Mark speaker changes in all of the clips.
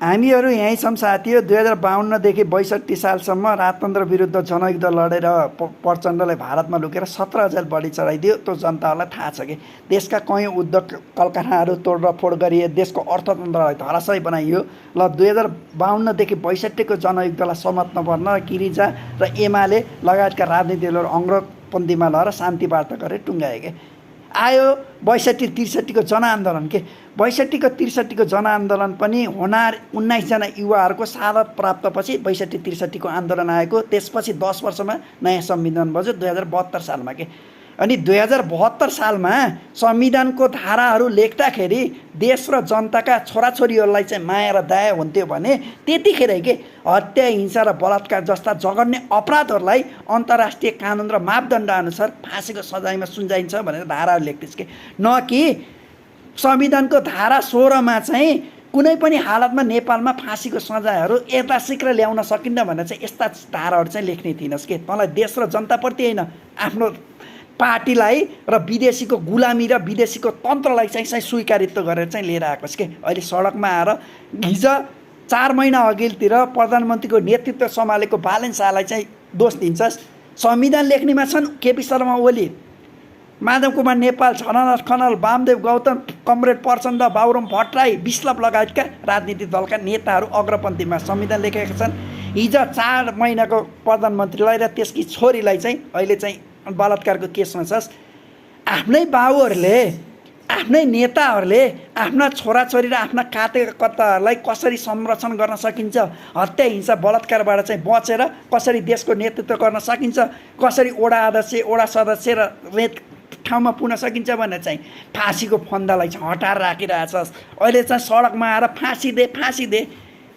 Speaker 1: हामीहरू यहीँ छौँ साथी हो। 2052देखि 62 सालसम्म राजतन्त्र विरुद्ध जनयुद्ध लडेर प्रचण्डले भारतमा लुकेर 17,000 बढी चढाइदियो। त्यो जनताहरूलाई थाहा छ कि देशका कयौँ उद्योग कलकारखानाहरू तोडफोड गरिए, देशको अर्थतन्त्रलाई धराशायी बनाइयो। ल 2052देखि 62को जनयुद्धलाई समाप्त गर्न गिरिजा र एमाले लगायतका राजनीतिक दलहरू अङ्ग्रपन्थीमा लगेर शान्ति वार्ता गरेर टुङ्गाए के आयो 62-63को जनआन्दोलन के 62-63को जनआन्दोलन पनि होनार 19 जना युवाहरूको शहादत प्राप्तपछि 62-63को आन्दोलन आएको। त्यसपछि 10 वर्षमा नयाँ संविधान बज्यो 2072 सालमा के। अनि 2072 सालमा संविधानको धाराहरू लेख्दाखेरि देश र जनताका छोराछोरीहरूलाई चाहिँ माया र दया हुन्थ्यो भने त्यतिखेरै के हत्या, हिंसा र बलात्कार जस्ता जघन्य अपराधहरूलाई अन्तर्राष्ट्रिय कानुन र मापदण्ड अनुसार फाँसीको सजायमा सुल्झाइन्छ भनेर धाराहरू लेख्थिस् के। न कि संविधानको धारा 16मा चाहिँ कुनै पनि हालतमा नेपालमा फाँसीको सजायहरू यथाशीघ्र ल्याउन सकिन्न भनेर चाहिँ यस्ता धाराहरू चाहिँ लेख्ने थिइनस् के। तँलाई देश र जनताप्रति होइन, आफ्नो पार्टीलाई र विदेशीको गुलामी र विदेशीको तन्त्रलाई चाहिँ स्वीकारित्व गरेर चाहिँ लिएर आएकोस् के। अहिले सडकमा आएर हिजो 4 महिना अघितिर प्रधानमन्त्रीको नेतृत्व सम्हालेको बालेन शाहलाई चाहिँ दोष दिन्छस्। संविधान लेख्नेमा छन् केपी शर्मा ओली, माधव कुमार नेपाल, झलनाथ खनाल, वामदेव गौतम, कमरेड प्रचण्ड, बाबुराम भट्टराई, विप्लव लगायतका राजनीतिक दलका नेताहरू अग्रपन्थीमा संविधान लेखेका छन्। हिजो 4 महिनाको प्रधानमन्त्रीलाई र त्यसकी छोरीलाई चाहिँ अहिले चाहिँ बलात्कारको केसमा छस्। आफ्नै बाबुहरूले, आफ्नै नेताहरूले आफ्ना छोराछोरी र आफ्ना कार्यकर्ताहरूलाई कसरी संरक्षण गर्न सकिन्छ, हत्या, हिंसा, बलात्कारबाट चाहिँ बचेर कसरी देशको नेतृत्व गर्न सकिन्छ, कसरी वडा अध्यक्ष, वडा सदस्य र ठाउँमा पुग्न सकिन्छ भनेर चाहिँ फाँसीको फन्दालाई चाहिँ हटाएर राखिरहेछस्। अहिले चाहिँ सडकमा आएर फाँसी दे फाँसी दे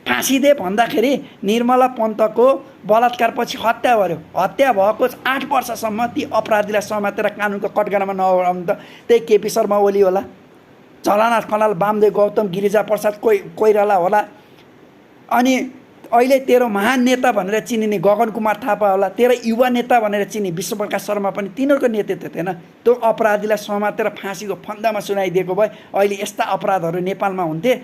Speaker 1: फाँसी दे भन्दाखेरि निर्मला पन्तको बलात्कारपछि हत्या गर्यो। हत्या भएको 8 वर्षसम्म ती अपराधीलाई समातेर कानुनको कटघरामा नआउनु त त्यही केपी शर्मा ओली होला, झलनाथ खनाल, वामदेव गौतम, गिरिजा प्रसाद कोइराला होला। अनि अहिले तेरो महान नेता भनेर चिनिने गगन कुमार थापा होला, तेरो युवा नेता भनेर चिनी विश्वप्रकाश शर्मा पनि तिनीहरूको नेतृत्व थिएन। त्यो अपराधीलाई समातेर फाँसीको फन्दामा सुनाइदिएको भए अहिले यस्ता अपराधहरू नेपालमा हुन्थे।